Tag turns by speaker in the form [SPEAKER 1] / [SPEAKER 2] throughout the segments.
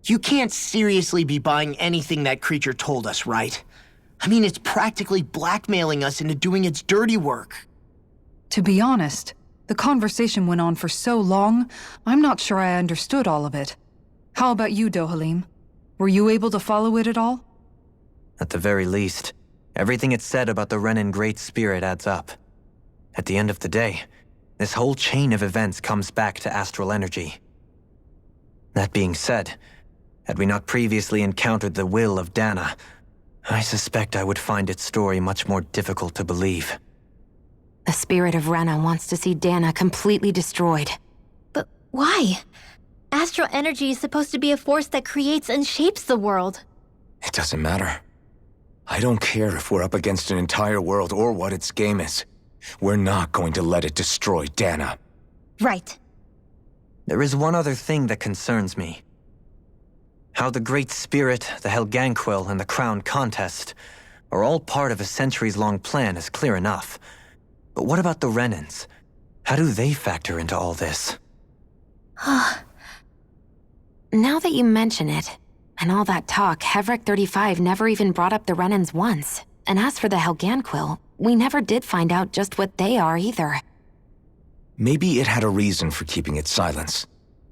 [SPEAKER 1] You can't seriously be buying anything that creature told us, right? I mean, it's practically blackmailing us into doing its dirty work.
[SPEAKER 2] To be honest, the conversation went on for so long, I'm not sure I understood all of it. How about you, Dohalim? Were you able to follow it at all?
[SPEAKER 3] At the very least, everything it said about the Renan Great Spirit adds up. At the end of the day, this whole chain of events comes back to astral energy. That being said, had we not previously encountered the will of Dana, I suspect I would find its story much more difficult to believe.
[SPEAKER 4] The spirit of Rena wants to see Dana completely destroyed.
[SPEAKER 5] But why? Astral energy is supposed to be a force that creates and shapes the world.
[SPEAKER 6] It doesn't matter. I don't care if we're up against an entire world or what its game is. We're not going to let it destroy Dana.
[SPEAKER 5] Right.
[SPEAKER 3] There is one other thing that concerns me. How the Great Spirit, the Helganquil, and the Crown Contest are all part of a centuries-long plan is clear enough. But what about the Renans? How do they factor into all this?
[SPEAKER 4] Now that you mention it, and all that talk, Hevric 35 never even brought up the Renans once. And as for the Helganquil, we never did find out just what they are either.
[SPEAKER 6] Maybe it had a reason for keeping its silence.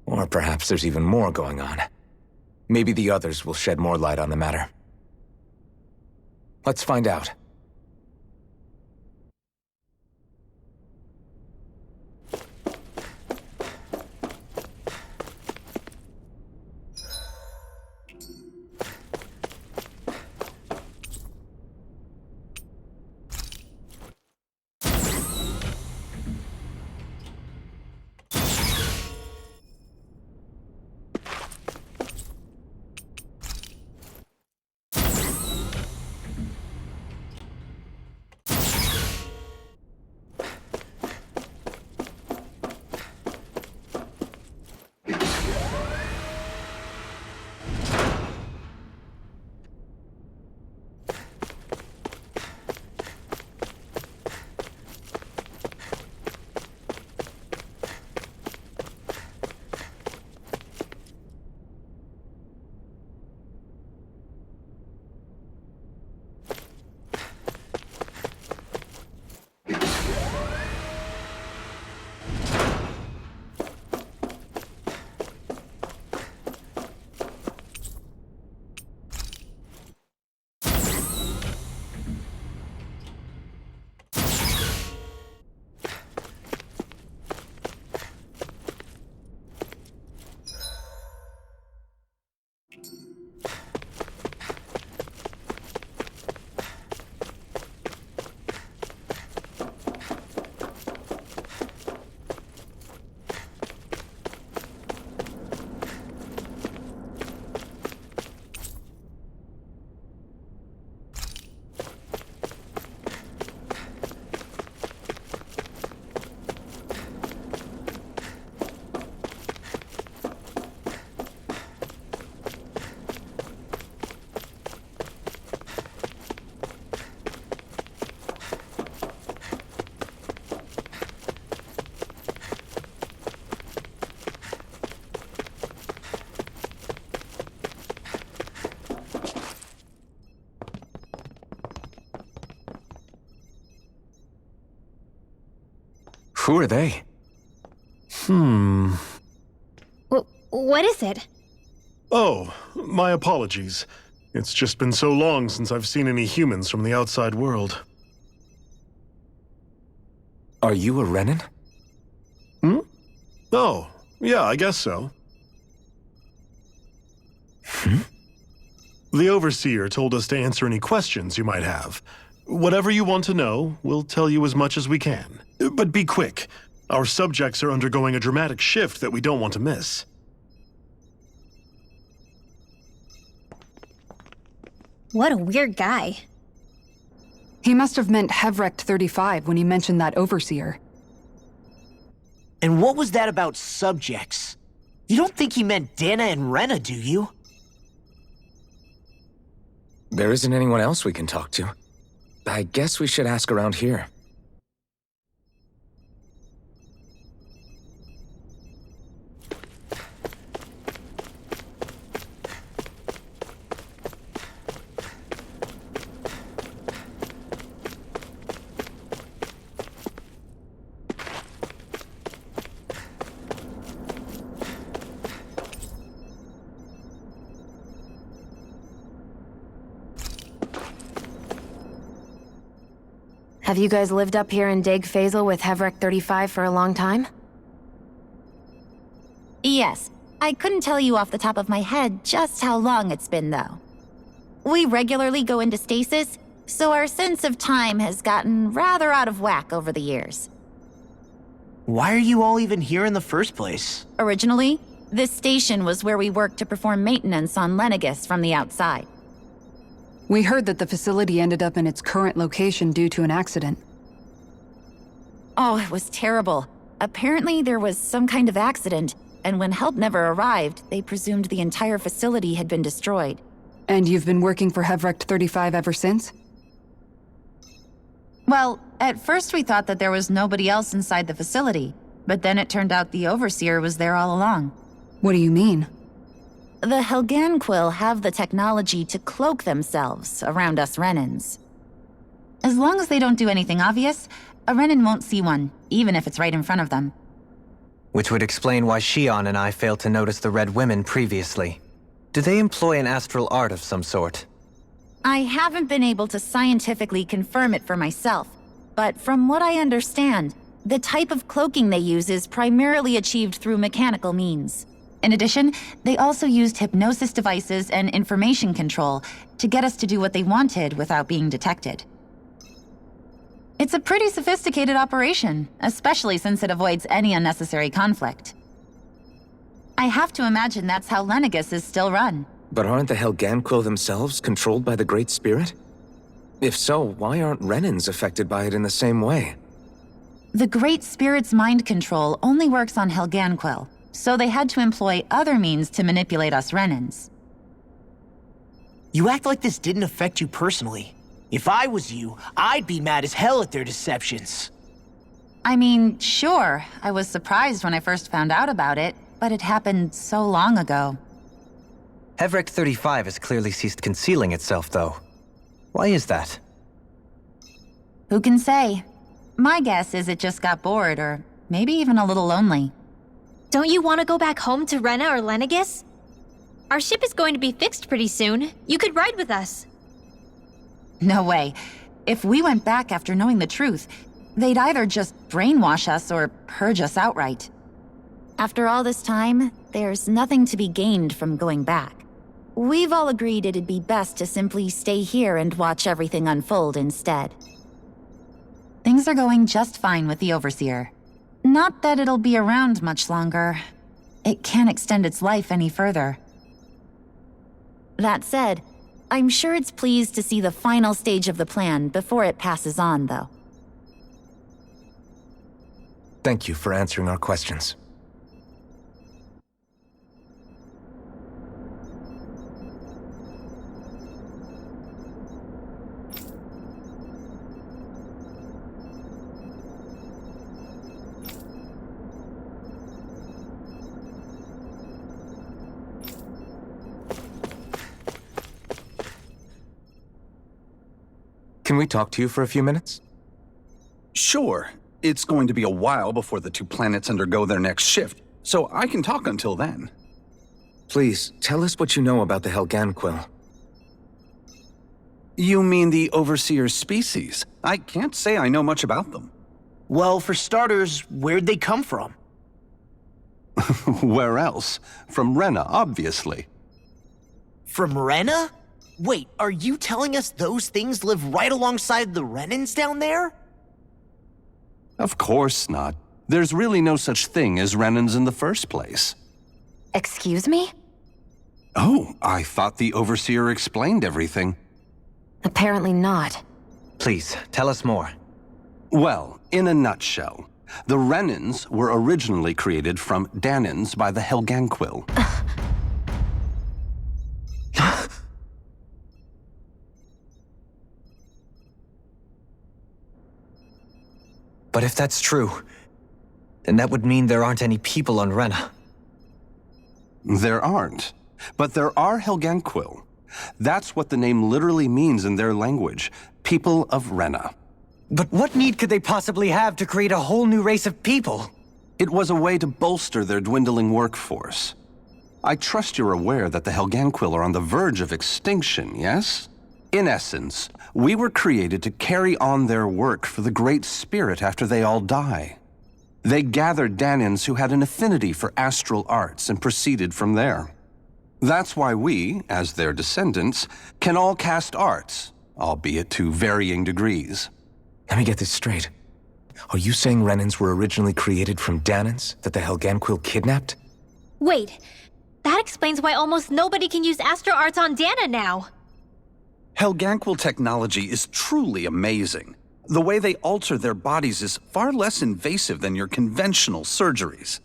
[SPEAKER 6] Or perhaps there's even more going on. Maybe the others will shed more light on the matter. Let's find out. Who are they?
[SPEAKER 5] What is it?
[SPEAKER 7] Oh, my apologies. It's just been so long since I've seen any humans from the outside world.
[SPEAKER 6] Are you a Renan?
[SPEAKER 7] Oh, yeah, I guess so. The Overseer told us to answer any questions you might have. Whatever you want to know, we'll tell you as much as we can. But be quick. Our subjects are undergoing a dramatic shift that we don't want to miss.
[SPEAKER 5] What a weird guy.
[SPEAKER 2] He must have meant Hevric 35 when he mentioned that Overseer.
[SPEAKER 1] And what was that about subjects? You don't think he meant Dana and Rena, do you?
[SPEAKER 6] There isn't anyone else we can talk to. I guess we should ask around here.
[SPEAKER 4] Have you guys lived up here in Daeg Fazel with Hevrek 35 for a long time?
[SPEAKER 8] Yes. I couldn't tell you off the top of my head just how long it's been, though. We regularly go into stasis, so our sense of time has gotten rather out of whack over the years.
[SPEAKER 1] Why are you all even here in the first place?
[SPEAKER 8] Originally, this station was where we worked to perform maintenance on Lenegis from the outside.
[SPEAKER 2] We heard that the facility ended up in its current location due to an accident.
[SPEAKER 8] Oh, it was terrible. Apparently there was some kind of accident, and when help never arrived, they presumed the entire facility had been destroyed.
[SPEAKER 2] And you've been working for Hevrek 35 ever since?
[SPEAKER 8] Well, at first we thought that there was nobody else inside the facility, but then it turned out the Overseer was there all along.
[SPEAKER 2] What do you mean?
[SPEAKER 8] The Helganquil have the technology to cloak themselves around us Renans. As long as they don't do anything obvious, a Renan won't see one, even if it's right in front of them.
[SPEAKER 3] Which would explain why Shion and I failed to notice the Red Women previously. Do they employ an astral art of some sort?
[SPEAKER 8] I haven't been able to scientifically confirm it for myself, but from what I understand, the type of cloaking they use is primarily achieved through mechanical means. In addition, they also used hypnosis devices and information control to get us to do what they wanted without being detected. It's a pretty sophisticated operation, especially since it avoids any unnecessary conflict. I have to imagine that's how Lenegis is still run.
[SPEAKER 6] But aren't the Helganquil themselves controlled by the Great Spirit? If so, why aren't Renans affected by it in the same way?
[SPEAKER 8] The Great Spirit's mind control only works on Helganquil, so they had to employ other means to manipulate us Renans.
[SPEAKER 1] You act like this didn't affect you personally. If I was you, I'd be mad as hell at their deceptions.
[SPEAKER 8] I mean, sure, I was surprised when I first found out about it, but it happened so long ago.
[SPEAKER 3] Hevrek 35 has clearly ceased concealing itself, though. Why is that?
[SPEAKER 8] Who can say? My guess is it just got bored, or maybe even a little lonely.
[SPEAKER 5] Don't you want to go back home to Rena or Lenegis? Our ship is going to be fixed pretty soon. You could ride with us.
[SPEAKER 8] No way. If we went back after knowing the truth, they'd either just brainwash us or purge us outright. After all this time, there's nothing to be gained from going back. We've all agreed it'd be best to simply stay here and watch everything unfold instead. Things are going just fine with the Overseer. Not that it'll be around much longer. It can't extend its life any further. That said, I'm sure it's pleased to see the final stage of the plan before it passes on, though.
[SPEAKER 6] Thank you for answering our questions. Can we talk to you for a few minutes?
[SPEAKER 9] Sure. It's going to be a while before the two planets undergo their next shift, so I can talk until then.
[SPEAKER 6] Please, tell us what you know about the Helganquil.
[SPEAKER 9] You mean the Overseer's species? I can't say I know much about them.
[SPEAKER 1] Well, for starters, where'd they come from?
[SPEAKER 10] Where else? From Rena, obviously.
[SPEAKER 1] From Rena? Wait, are you telling us those things live right alongside the Renans down there?
[SPEAKER 10] Of course not. There's really no such thing as Renans in the first place.
[SPEAKER 4] Excuse me?
[SPEAKER 10] Oh, I thought the Overseer explained everything.
[SPEAKER 4] Apparently not.
[SPEAKER 3] Please, tell us more.
[SPEAKER 10] Well, in a nutshell, The Renans were originally created from Danans by the Helganquil.
[SPEAKER 3] But if that's true, then that would mean there aren't any people on Rena.
[SPEAKER 10] There aren't. But there are Helganquil. That's what the name literally means in their language. People of Rena.
[SPEAKER 3] But what need could they possibly have to create a whole new race of people?
[SPEAKER 10] It was a way to bolster their dwindling workforce. I trust you're aware that the Helganquil are on the verge of extinction, yes? In essence, we were created to carry on their work for the Great Spirit after they all die. They gathered Danans who had an affinity for astral arts and proceeded from there. That's why we, as their descendants, can all cast arts, albeit to varying degrees.
[SPEAKER 6] Let me get this straight. Are you saying Renans were originally created from Danans that the Helganquil kidnapped?
[SPEAKER 5] Wait, that explains why almost nobody can use astral arts on Dana now.
[SPEAKER 9] Helganquil technology is truly amazing. The way they alter their bodies is far less invasive than your conventional surgeries.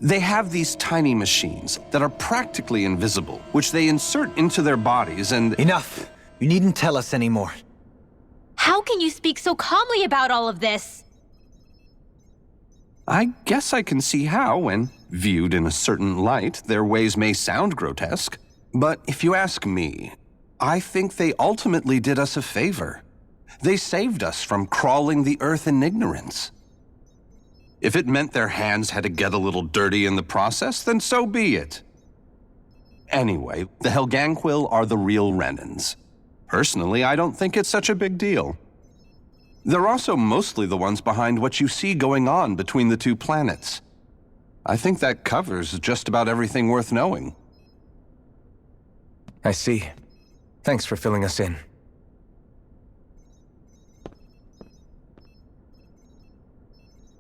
[SPEAKER 10] They have these tiny machines that are practically invisible, which they insert into their bodies and—
[SPEAKER 3] Enough! You needn't tell us anymore.
[SPEAKER 5] How can you speak so calmly about all of this?
[SPEAKER 10] I guess I can see how, when viewed in a certain light, their ways may sound grotesque. But if you ask me, I think they ultimately did us a favor. They saved us from crawling the earth in ignorance. If it meant their hands had to get a little dirty in the process, then so be it. Anyway, the Helganquil are the real Renans. Personally, I don't think it's such a big deal. They're also mostly the ones behind what you see going on between the two planets. I think that covers just about everything worth knowing.
[SPEAKER 6] I see. Thanks for filling us in.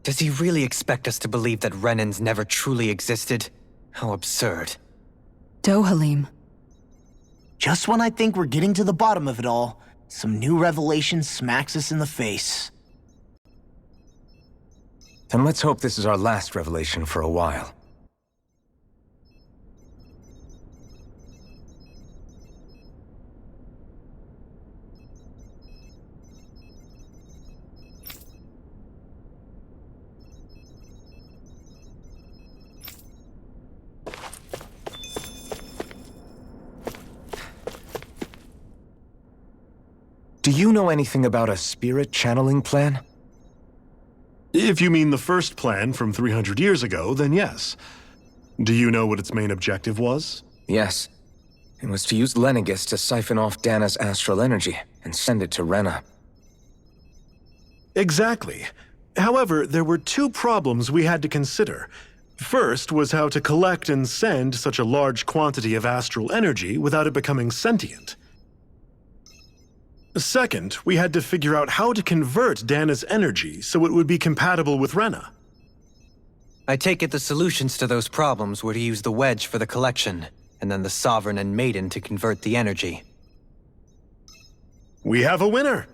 [SPEAKER 3] Does he really expect us to believe that Renans never truly existed? How absurd.
[SPEAKER 2] Dohalim.
[SPEAKER 1] Just when I think we're getting to the bottom of it all, some new revelation smacks us in the face.
[SPEAKER 6] Then let's hope this is our last revelation for a while. Do you know anything about a spirit channeling plan?
[SPEAKER 7] If you mean the first plan from 300 years ago, then yes. Do you know what its main objective was?
[SPEAKER 6] Yes. It was to use Lenegis to siphon off Dana's astral energy and send it to Rena.
[SPEAKER 7] Exactly. However, there were two problems we had to consider. First was how to collect and send such a large quantity of astral energy without it becoming sentient. Second, we had to figure out how to convert Dana's energy so it would be compatible with Rena.
[SPEAKER 3] I take it the solutions to those problems were to use the wedge for the collection, and then the Sovereign and Maiden to convert the energy.
[SPEAKER 7] We have a winner!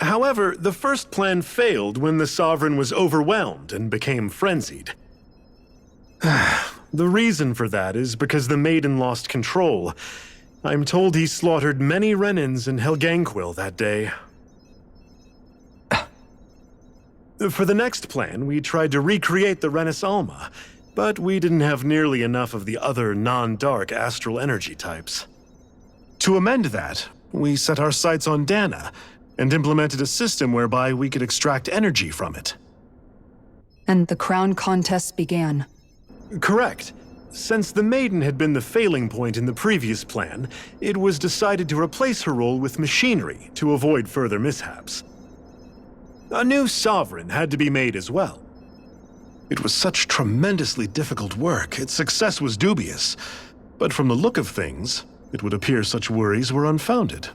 [SPEAKER 7] However, the first plan failed when the Sovereign was overwhelmed and became frenzied. The reason for that is because the Maiden lost control. I'm told he slaughtered many Renans in Helganquil that day. For the next plan, we tried to recreate the Renis Alma, but we didn't have nearly enough of the other non-dark astral energy types. To amend that, we set our sights on Dana and implemented a system whereby we could extract energy from it.
[SPEAKER 2] And the crown contests began.
[SPEAKER 7] Correct. Since the Maiden had been the failing point in the previous plan, it was decided to replace her role with machinery to avoid further mishaps. A new Sovereign had to be made as well. It was such tremendously difficult work, its success was dubious. But from the look of things, it would appear such worries were unfounded.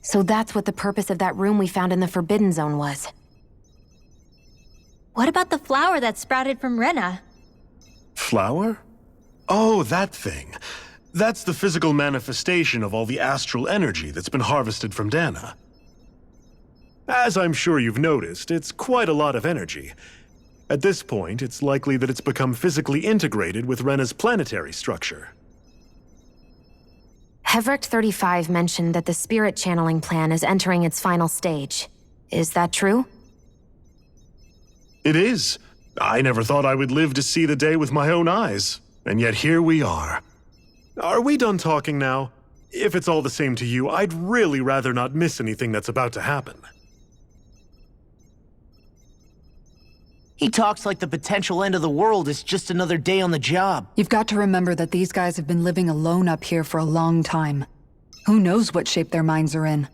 [SPEAKER 4] So that's what the purpose of that room we found in the Forbidden Zone was.
[SPEAKER 5] What about the flower that sprouted from Rena?
[SPEAKER 7] Flower? Oh, that thing. That's the physical manifestation of all the astral energy that's been harvested from Dana. As I'm sure you've noticed, it's quite a lot of energy. At this point, it's likely that it's become physically integrated with Rena's planetary structure.
[SPEAKER 4] Hevric 35 mentioned that the spirit channeling plan is entering its final stage. Is that true?
[SPEAKER 7] It is. I never thought I would live to see the day with my own eyes, and yet here we are. Are we done talking now? If it's all the same to you, I'd really rather not miss anything that's about to happen.
[SPEAKER 1] He talks like the potential end of the world is just another day on the job.
[SPEAKER 2] You've got to remember that these guys have been living alone up here for a long time. Who knows what shape their minds are in?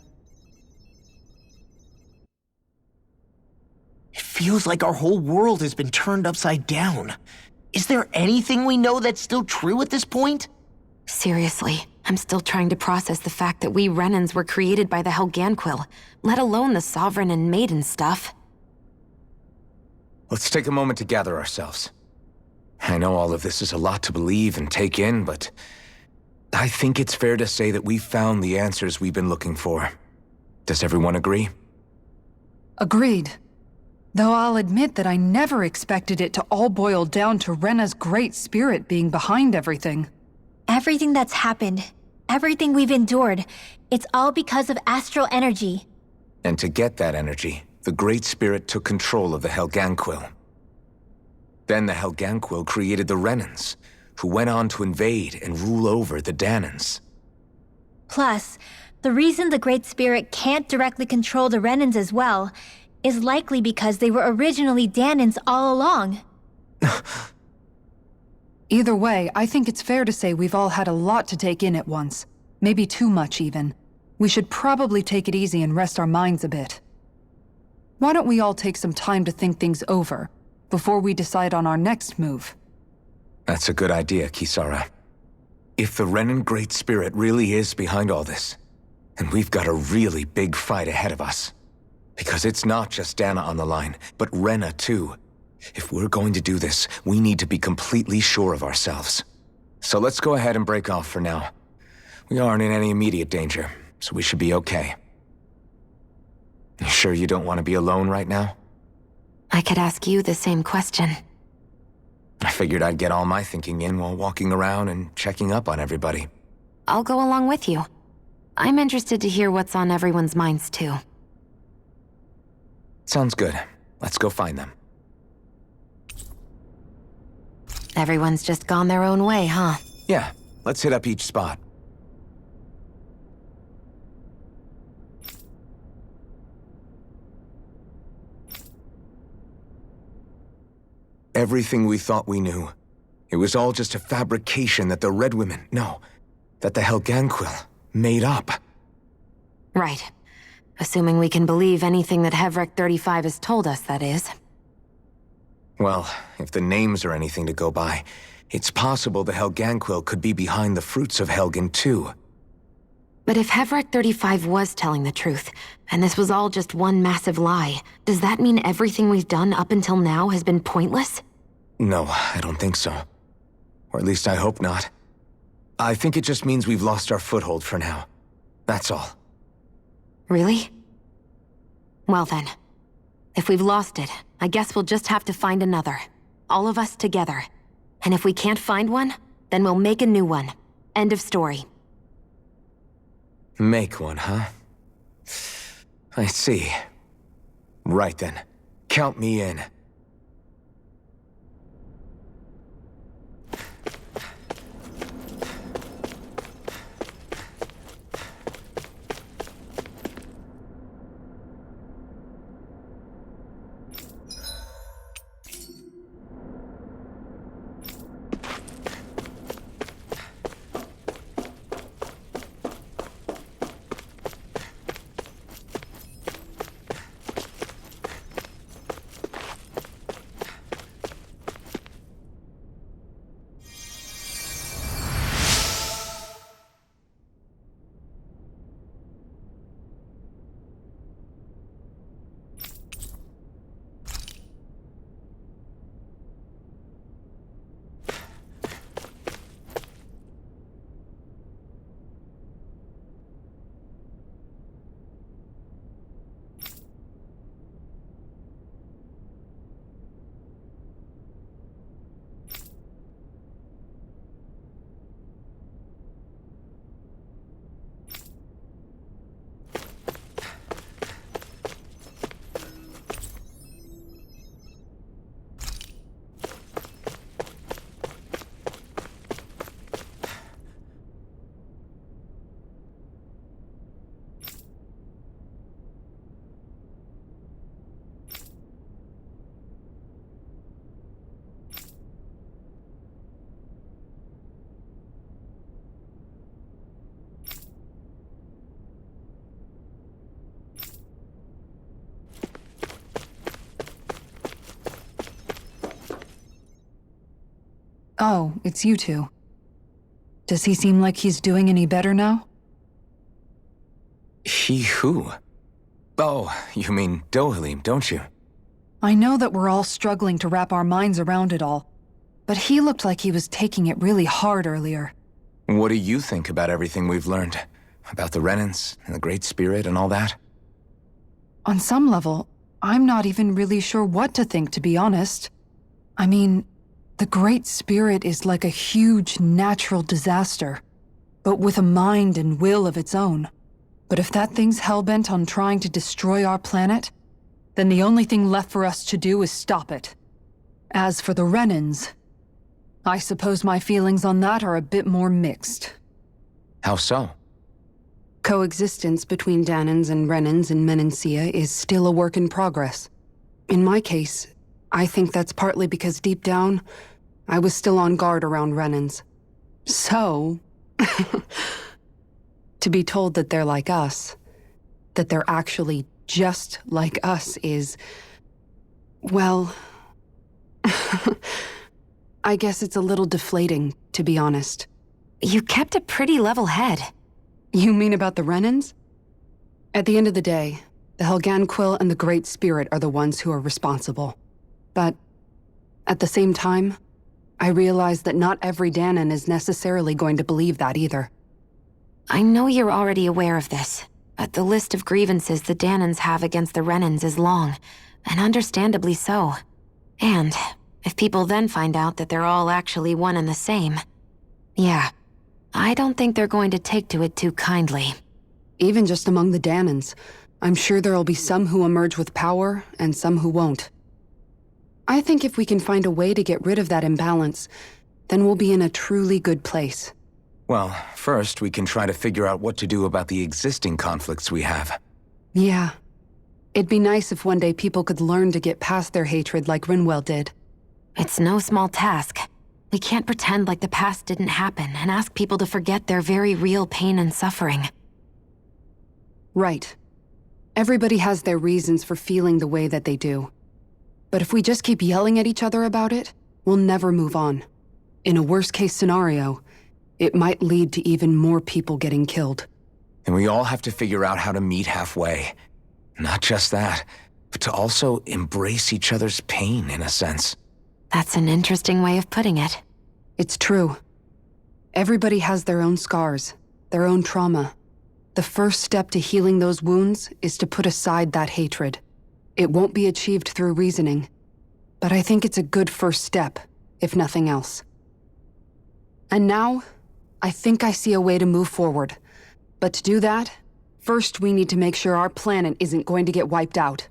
[SPEAKER 1] It feels like our whole world has been turned upside down. Is there anything we know that's still true at this point?
[SPEAKER 4] Seriously, I'm still trying to process the fact that we Renans were created by the Helganquil, let alone the Sovereign and Maiden stuff.
[SPEAKER 6] Let's take a moment to gather ourselves. I know all of this is a lot to believe and take in, but I think it's fair to say that we've found the answers we've been looking for. Does everyone agree?
[SPEAKER 2] Agreed. Though I'll admit that I never expected it to all boil down to Rena's great spirit being behind everything.
[SPEAKER 5] Everything that's happened, everything we've endured, it's all because of astral energy.
[SPEAKER 6] And to get that energy, the Great Spirit took control of the Helganquil. Then the Helganquil created the Renans, who went on to invade and rule over the Danans.
[SPEAKER 5] Plus, the reason the Great Spirit can't directly control the Renans as well is likely because they were originally Danans all along.
[SPEAKER 2] Either way, I think it's fair to say we've all had a lot to take in at once. Maybe too much, even. We should probably take it easy and rest our minds a bit. Why don't we all take some time to think things over, before we decide on our next move?
[SPEAKER 6] That's a good idea, Kisara. If the Renan Great Spirit really is behind all this, then we've got a really big fight ahead of us. Because it's not just Dana on the line, but Rena too. If we're going to do this, we need to be completely sure of ourselves. So let's go ahead and break off for now. We aren't in any immediate danger, so we should be okay. You sure you don't want to be alone right now?
[SPEAKER 4] I could ask you the same question.
[SPEAKER 6] I figured I'd get all my thinking in while walking around and checking up on everybody.
[SPEAKER 4] I'll go along with you. I'm interested to hear what's on everyone's minds too.
[SPEAKER 6] Sounds good. Let's go find them.
[SPEAKER 4] Everyone's just gone their own way, huh?
[SPEAKER 6] Yeah, let's hit up each spot. Everything we thought we knew, it was all just a fabrication that the Red Women, no, that the Helganquil made up.
[SPEAKER 4] Right. Assuming we can believe anything that Hevric 35 has told us, that is.
[SPEAKER 6] Well, if the names are anything to go by, it's possible the Helganquil could be behind the fruits of Helgen too.
[SPEAKER 4] But if Hevric 35 was telling the truth, and this was all just one massive lie, does that mean everything we've done up until now has been pointless?
[SPEAKER 6] No, I don't think so. Or at least I hope not. I think it just means we've lost our foothold for now. That's all.
[SPEAKER 4] Really? Well then, if we've lost it, I guess we'll just have to find another. All of us together. And if we can't find one, then we'll make a new one. End of story.
[SPEAKER 6] Make one, huh? I see. Right then. Count me in.
[SPEAKER 2] Oh, it's you two. Does he seem like he's doing any better now?
[SPEAKER 6] He who? Oh, you mean Dohalim, don't you?
[SPEAKER 2] I know that we're all struggling to wrap our minds around it all, but he looked like he was taking it really hard earlier.
[SPEAKER 6] What do you think about everything we've learned? About the Renans and the Great Spirit and all that?
[SPEAKER 2] On some level, I'm not even really sure what to think, to be honest. I mean, the Great Spirit is like a huge natural disaster, but with a mind and will of its own. But if that thing's hellbent on trying to destroy our planet, then the only thing left for us to do is stop it. As for the Renans, I suppose my feelings on that are a bit more mixed.
[SPEAKER 6] How so?
[SPEAKER 11] Coexistence between Dahnans and Renans in Menancia is still a work in progress. In my case, I think that's partly because deep down, I was still on guard around Renans. So, to be told that they're like us, that they're actually just like us is, well, I guess it's a little deflating, to be honest.
[SPEAKER 4] You kept a pretty level head.
[SPEAKER 11] You mean about the Renans? At the end of the day, the Helganquil and the Great Spirit are the ones who are responsible. But at the same time, I realize that not every Dahnan is necessarily going to believe that either.
[SPEAKER 4] I know you're already aware of this, but the list of grievances the Dahnans have against the Renans is long, and understandably so. And if people then find out that they're all actually one and the same, yeah, I don't think they're going to take to it too kindly.
[SPEAKER 11] Even just among the Dahnans, I'm sure there'll be some who emerge with power and some who won't. I think if we can find a way to get rid of that imbalance, then we'll be in a truly good place.
[SPEAKER 6] Well, first we can try to figure out what to do about the existing conflicts we have.
[SPEAKER 11] Yeah. It'd be nice if one day people could learn to get past their hatred like Rinwell did.
[SPEAKER 4] It's no small task. We can't pretend like the past didn't happen and ask people to forget their very real pain and suffering.
[SPEAKER 11] Right. Everybody has their reasons for feeling the way that they do. But if we just keep yelling at each other about it, we'll never move on. In a worst-case scenario, it might lead to even more people getting killed.
[SPEAKER 6] And we all have to figure out how to meet halfway. Not just that, but to also embrace each other's pain, in a sense.
[SPEAKER 4] That's an interesting way of putting it.
[SPEAKER 11] It's true. Everybody has their own scars, their own trauma. The first step to healing those wounds is to put aside that hatred. It won't be achieved through reasoning, but I think it's a good first step, if nothing else. And now, I think I see a way to move forward. But to do that, first we need to make sure our planet isn't going to get wiped out.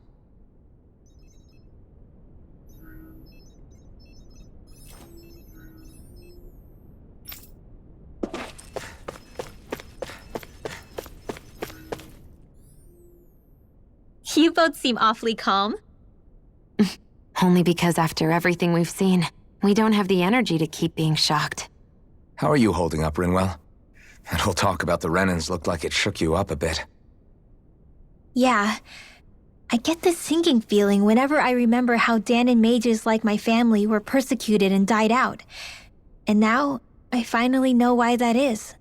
[SPEAKER 5] You both seem awfully calm.
[SPEAKER 4] Only because after everything we've seen, we don't have the energy to keep being shocked.
[SPEAKER 6] How are you holding up, Rinwell? That whole talk about the Renans looked like it shook you up a bit.
[SPEAKER 5] Yeah. I get this sinking feeling whenever I remember how Dahnan mages like my family were persecuted and died out. And now, I finally know why that is.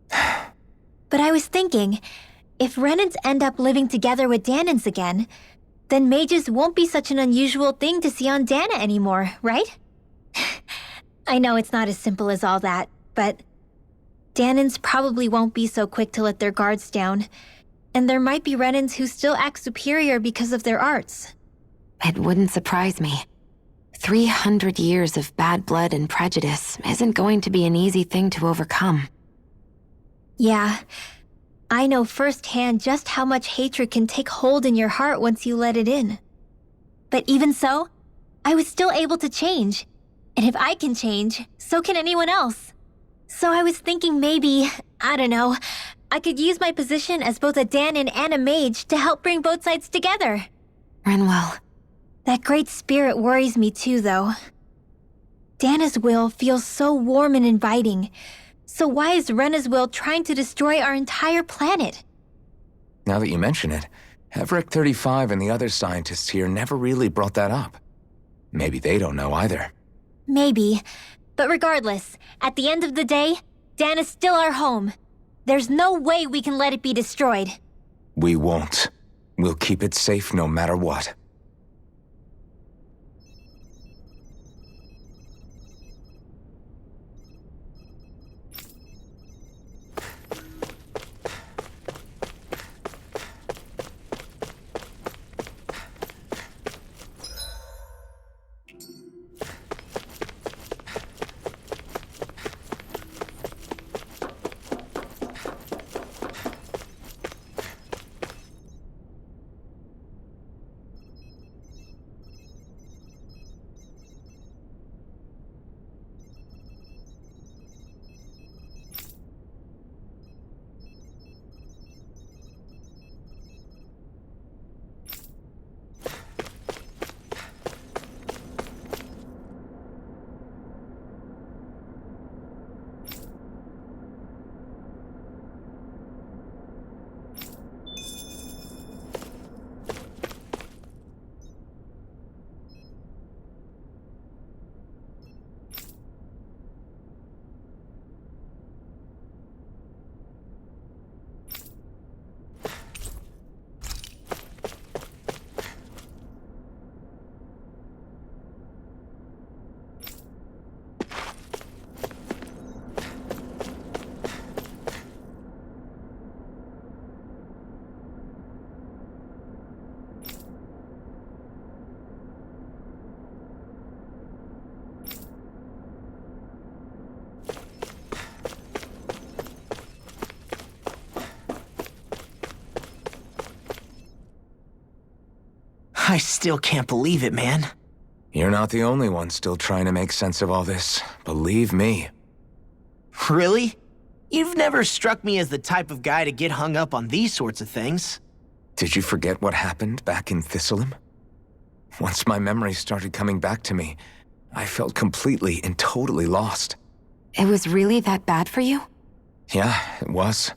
[SPEAKER 5] But I was thinking, if Renans end up living together with Dahnans again, then mages won't be such an unusual thing to see on Dahna anymore, right? I know it's not as simple as all that, but Dahnans probably won't be so quick to let their guards down, and there might be Renans who still act superior because of their arts.
[SPEAKER 4] It wouldn't surprise me. 300 years of bad blood and prejudice isn't going to be an easy thing to overcome.
[SPEAKER 5] Yeah, I know firsthand just how much hatred can take hold in your heart once you let it in. But even so, I was still able to change. And if I can change, so can anyone else. So I was thinking maybe, I don't know, I could use my position as both a Dahnan and a mage to help bring both sides together.
[SPEAKER 4] Rinwell.
[SPEAKER 5] That great spirit worries me too, though. Dahna's will feels so warm and inviting. So why is Rena's will trying to destroy our entire planet?
[SPEAKER 6] Now that you mention it, Everett 35 and the other scientists here never really brought that up. Maybe they don't know either.
[SPEAKER 5] Maybe. But regardless, at the end of the day, Dan is still our home. There's no way we can let it be destroyed.
[SPEAKER 6] We won't. We'll keep it safe no matter what.
[SPEAKER 1] I still can't believe it, man.
[SPEAKER 6] You're not the only one still trying to make sense of all this. Believe me.
[SPEAKER 1] Really? You've never struck me as the type of guy to get hung up on these sorts of things.
[SPEAKER 6] Did you forget what happened back in Thistleum? Once my memory started coming back to me, I felt completely and totally lost.
[SPEAKER 4] It was really that bad for you?
[SPEAKER 6] Yeah, it was.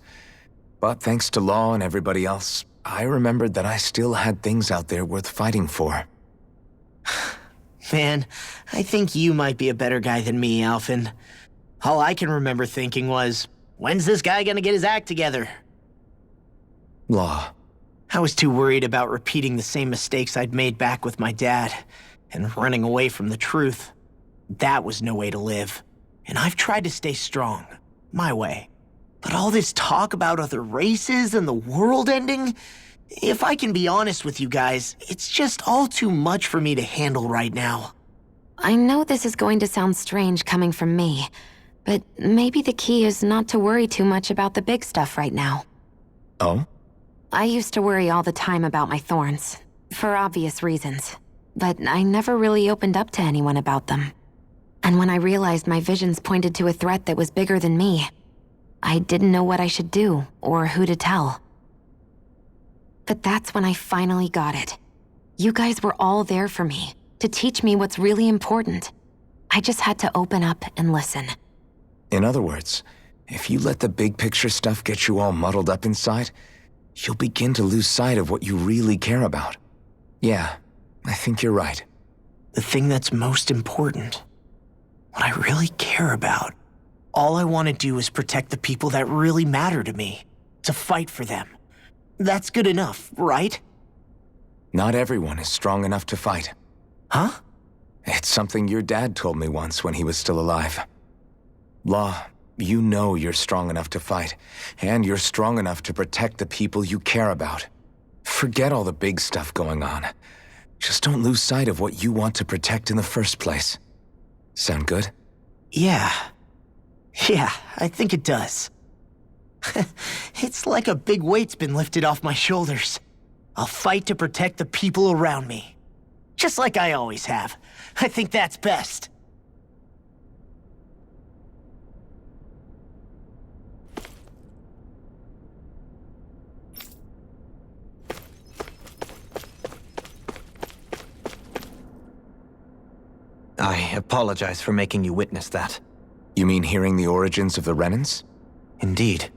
[SPEAKER 6] But thanks to Law and everybody else, I remembered that I still had things out there worth fighting for.
[SPEAKER 1] Man, I think you might be a better guy than me, Alphen. All I can remember thinking was, when's this guy gonna get his act together?
[SPEAKER 6] Law.
[SPEAKER 1] I was too worried about repeating the same mistakes I'd made back with my dad, and running away from the truth. That was no way to live. And I've tried to stay strong, my way. But all this talk about other races and the world ending, if I can be honest with you guys, it's just all too much for me to handle right now.
[SPEAKER 4] I know this is going to sound strange coming from me, but maybe the key is not to worry too much about the big stuff right now.
[SPEAKER 6] Oh?
[SPEAKER 4] I used to worry all the time about my thorns, for obvious reasons, but I never really opened up to anyone about them. And when I realized my visions pointed to a threat that was bigger than me, I didn't know what I should do or who to tell. But that's when I finally got it. You guys were all there for me, to teach me what's really important. I just had to open up and listen.
[SPEAKER 6] In other words, if you let the big picture stuff get you all muddled up inside, you'll begin to lose sight of what you really care about. Yeah, I think you're right.
[SPEAKER 1] The thing that's most important, what I really care about. All I want to do is protect the people that really matter to me, to fight for them. That's good enough, right?
[SPEAKER 6] Not everyone is strong enough to fight.
[SPEAKER 1] Huh?
[SPEAKER 6] It's something your dad told me once when he was still alive. Law, you know you're strong enough to fight, and you're strong enough to protect the people you care about. Forget all the big stuff going on. Just don't lose sight of what you want to protect in the first place. Sound good?
[SPEAKER 1] Yeah, I think it does. It's like a big weight's been lifted off my shoulders. I'll fight to protect the people around me. Just like I always have. I think that's best.
[SPEAKER 3] I apologize for making you witness that.
[SPEAKER 6] You mean hearing the origins of the Renans?
[SPEAKER 3] Indeed.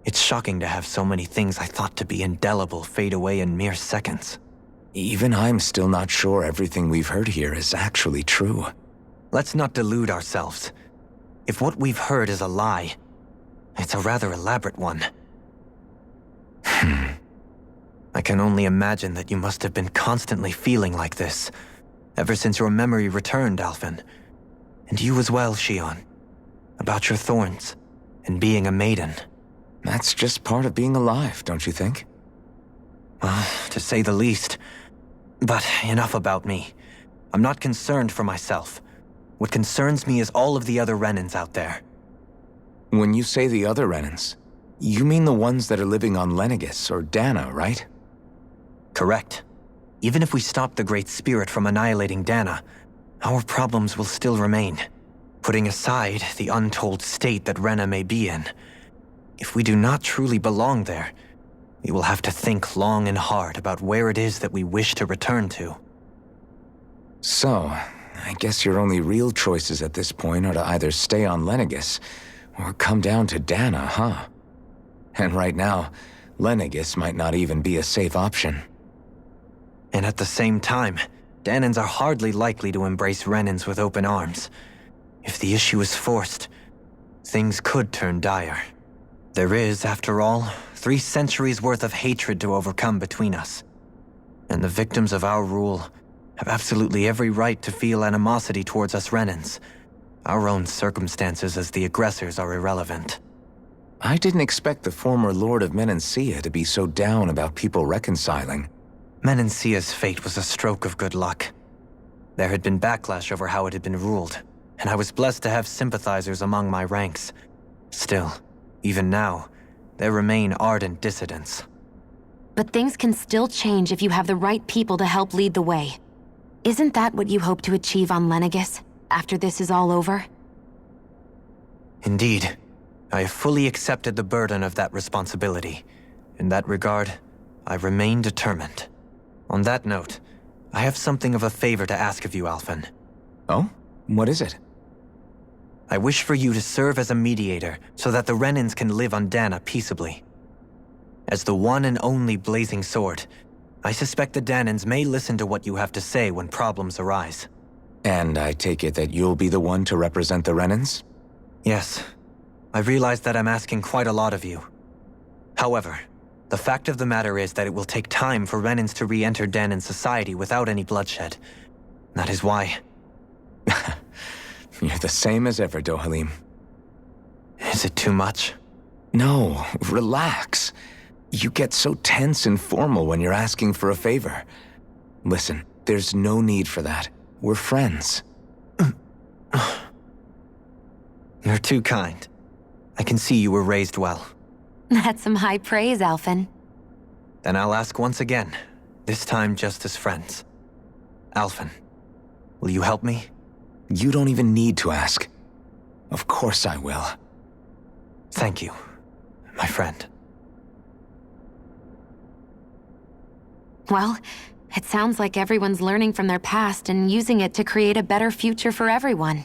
[SPEAKER 3] It's shocking to have so many things I thought to be indelible fade away in mere seconds.
[SPEAKER 6] Even I'm still not sure everything we've heard here is actually true.
[SPEAKER 3] Let's not delude ourselves. If what we've heard is a lie, it's a rather elaborate one. I can only imagine that you must have been constantly feeling like this, ever since your memory returned, Alphen. And you as well, Shion. About your thorns, and being a maiden.
[SPEAKER 6] That's just part of being alive, don't you think?
[SPEAKER 3] Well, to say the least. But enough about me. I'm not concerned for myself. What concerns me is all of the other Renans out there.
[SPEAKER 6] When you say the other Renans, you mean the ones that are living on Lenegis or Dana, right?
[SPEAKER 3] Correct. Even if we stop the Great Spirit from annihilating Dana, our problems will still remain. Putting aside the untold state that Rena may be in, if we do not truly belong there, we will have to think long and hard about where it is that we wish to return to.
[SPEAKER 6] So, I guess your only real choices at this point are to either stay on Lenegis or come down to Dana, huh? And right now, Lenegis might not even be a safe option.
[SPEAKER 3] And at the same time, Danans are hardly likely to embrace Renans with open arms. If the issue is forced, things could turn dire. There is, after all, 3 centuries worth of hatred to overcome between us. And the victims of our rule have absolutely every right to feel animosity towards us Renans. Our own circumstances as the aggressors are irrelevant.
[SPEAKER 6] I didn't expect the former Lord of Menancia to be so down about people reconciling.
[SPEAKER 3] Menancia's fate was a stroke of good luck. There had been backlash over how it had been ruled, and I was blessed to have sympathizers among my ranks. Still, even now, there remain ardent dissidents.
[SPEAKER 4] But things can still change if you have the right people to help lead the way. Isn't that what you hope to achieve on Lenegis, after this is all over?
[SPEAKER 3] Indeed. I have fully accepted the burden of that responsibility. In that regard, I remain determined. On that note, I have something of a favor to ask of you, Alphen.
[SPEAKER 6] Oh? What is it?
[SPEAKER 3] I wish for you to serve as a mediator so that the Renans can live on Dana peaceably. As the one and only Blazing Sword, I suspect the Danans may listen to what you have to say when problems arise.
[SPEAKER 6] And I take it that you'll be the one to represent the Renans?
[SPEAKER 3] Yes. I realize that I'm asking quite a lot of you. However, the fact of the matter is that it will take time for Renans to re-enter Danan society without any bloodshed. That is why...
[SPEAKER 6] You're the same as ever, Dohalim.
[SPEAKER 3] Is it too much?
[SPEAKER 6] No, relax. You get so tense and formal when you're asking for a favor. Listen, there's no need for that. We're friends.
[SPEAKER 3] You're too kind. I can see you were raised well.
[SPEAKER 4] That's some high praise, Alphen.
[SPEAKER 3] Then I'll ask once again, this time just as friends. Alphen, will you help me?
[SPEAKER 6] You don't even need to ask. Of course I will.
[SPEAKER 3] Thank you, my friend.
[SPEAKER 4] Well, it sounds like everyone's learning from their past and using it to create a better future for everyone.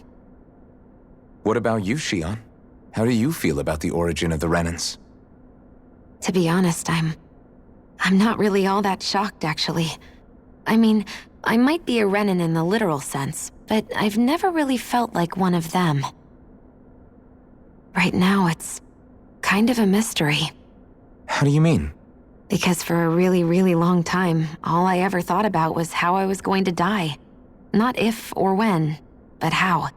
[SPEAKER 6] What about you, Shion? How do you feel about the origin of the Renans?
[SPEAKER 4] To be honest, I'm not really all that shocked, actually. I mean, I might be a Renan in the literal sense, but I've never really felt like one of them. Right now, it's kind of a mystery.
[SPEAKER 6] How do you mean?
[SPEAKER 4] Because for a really, really long time, all I ever thought about was how I was going to die. Not if or when, but how.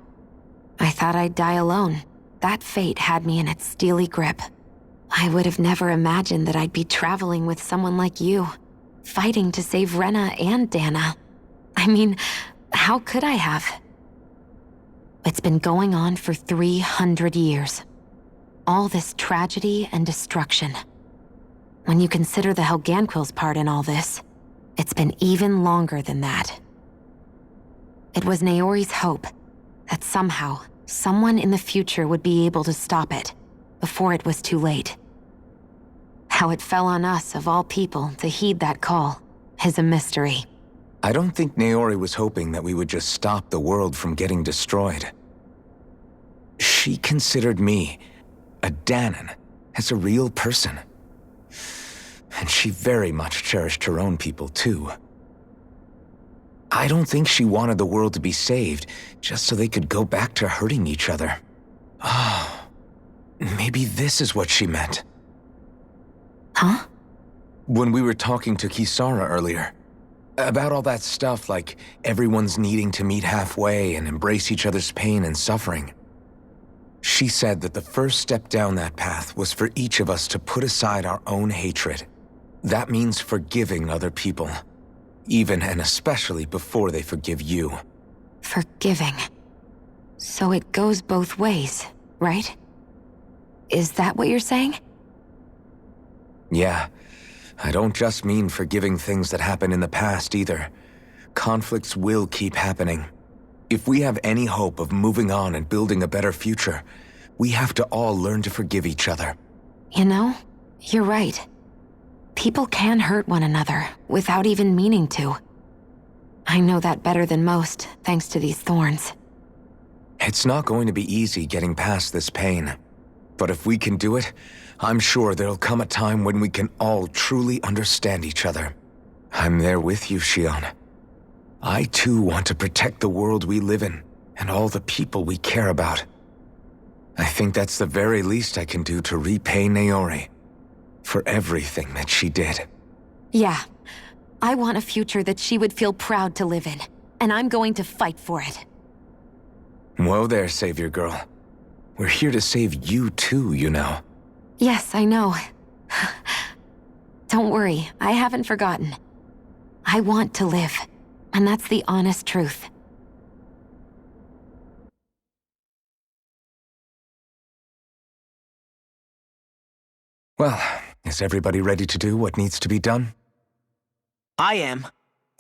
[SPEAKER 4] I thought I'd die alone. That fate had me in its steely grip. I would have never imagined that I'd be traveling with someone like you, fighting to save Rena and Dana. I mean, how could I have? It's been going on for 300 years. All this tragedy and destruction. When you consider the Helganquil's part in all this, it's been even longer than that. It was Naori's hope that somehow, someone in the future would be able to stop it, before it was too late. How it fell on us, of all people, to heed that call, is a mystery.
[SPEAKER 6] I don't think Naori was hoping that we would just stop the world from getting destroyed. She considered me, a Danan, as a real person. And she very much cherished her own people, too. I don't think she wanted the world to be saved just so they could go back to hurting each other. Oh, maybe this is what she meant.
[SPEAKER 4] Huh?
[SPEAKER 6] When we were talking to Kisara earlier, about all that stuff like everyone's needing to meet halfway and embrace each other's pain and suffering. She said that the first step down that path was for each of us to put aside our own hatred. That means forgiving other people, even and especially before they forgive you.
[SPEAKER 4] Forgiving. So it goes both ways, right? Is that what you're saying?
[SPEAKER 6] Yeah. I don't just mean forgiving things that happened in the past either. Conflicts will keep happening. If we have any hope of moving on and building a better future, we have to all learn to forgive each other.
[SPEAKER 4] You know, you're right. People can hurt one another without even meaning to. I know that better than most, thanks to these thorns.
[SPEAKER 6] It's not going to be easy getting past this pain. But if we can do it, I'm sure there'll come a time when we can all truly understand each other. I'm there with you, Shion. I too want to protect the world we live in, and all the people we care about. I think that's the very least I can do to repay Naori for everything that she did.
[SPEAKER 4] Yeah. I want a future that she would feel proud to live in, and I'm going to fight for it.
[SPEAKER 6] Whoa there, Savior Girl. We're here to save you too, you know.
[SPEAKER 4] Yes, I know. Don't worry, I haven't forgotten. I want to live, and that's the honest truth.
[SPEAKER 6] Well, is everybody ready to do what needs to be done?
[SPEAKER 1] I am.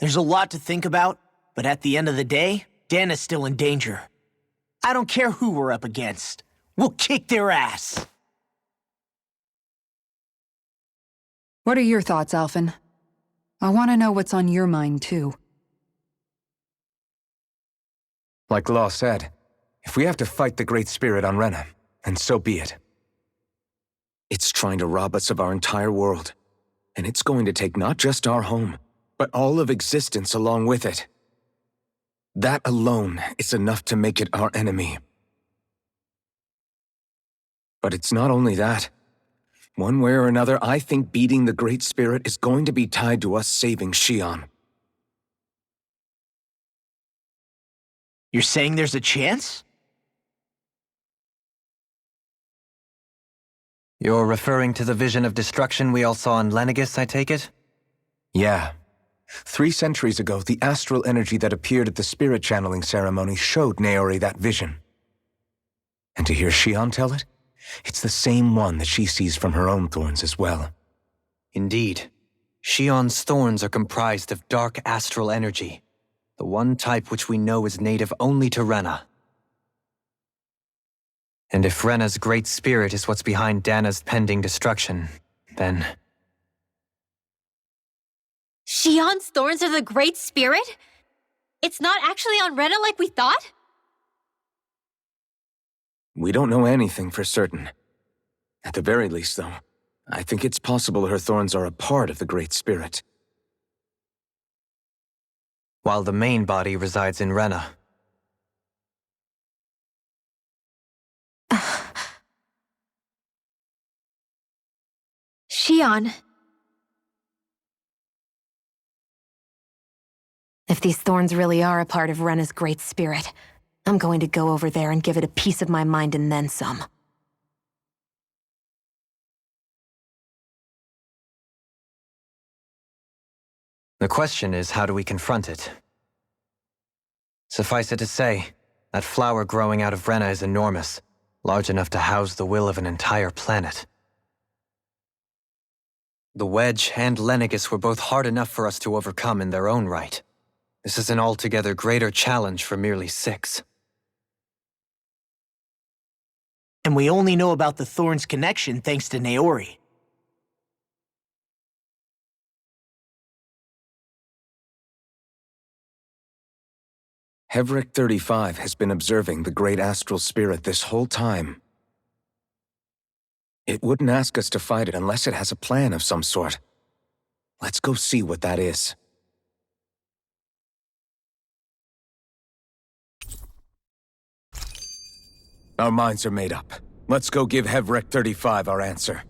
[SPEAKER 1] There's a lot to think about, but at the end of the day, Dana's still in danger. I don't care who we're up against. We'll kick their ass.
[SPEAKER 2] What are your thoughts, Alphen? I want to know what's on your mind, too.
[SPEAKER 6] Like Law said, if we have to fight the Great Spirit on Rena, then so be it. It's trying to rob us of our entire world, and it's going to take not just our home, but all of existence along with it. That alone is enough to make it our enemy. But it's not only that. One way or another, I think beating the Great Spirit is going to be tied to us saving Shion.
[SPEAKER 1] You're saying there's a chance?
[SPEAKER 3] You're referring to the vision of destruction we all saw in Lenegis, I take it?
[SPEAKER 6] Yeah. 3 centuries ago, the astral energy that appeared at the spirit channeling ceremony showed Naori that vision. And to hear Shion tell it, it's the same one that she sees from her own thorns as well.
[SPEAKER 3] Indeed. Shion's thorns are comprised of dark astral energy, the one type which we know is native only to Rena. And if Rena's great spirit is what's behind Dana's pending destruction, then...
[SPEAKER 5] Shion's thorns are the Great Spirit? It's not actually on Rena like we thought?
[SPEAKER 6] We don't know anything for certain. At the very least, though, I think it's possible her thorns are a part of the Great Spirit.
[SPEAKER 3] While the main body resides in Rena.
[SPEAKER 5] Shion.
[SPEAKER 4] If these thorns really are a part of Rena's great spirit, I'm going to go over there and give it a piece of my mind and then some.
[SPEAKER 3] The question is, how do we confront it? Suffice it to say, that flower growing out of Rena is enormous, large enough to house the will of an entire planet. The Wedge and Lenegis were both hard enough for us to overcome in their own right. This is an altogether greater challenge for merely 6.
[SPEAKER 1] And we only know about the Thorns connection thanks to Naori.
[SPEAKER 6] Hevric 35 has been observing the Great Astral Spirit this whole time. It wouldn't ask us to fight it unless it has a plan of some sort. Let's go see what that is. Our minds are made up. Let's go give Hevrek 35 our answer.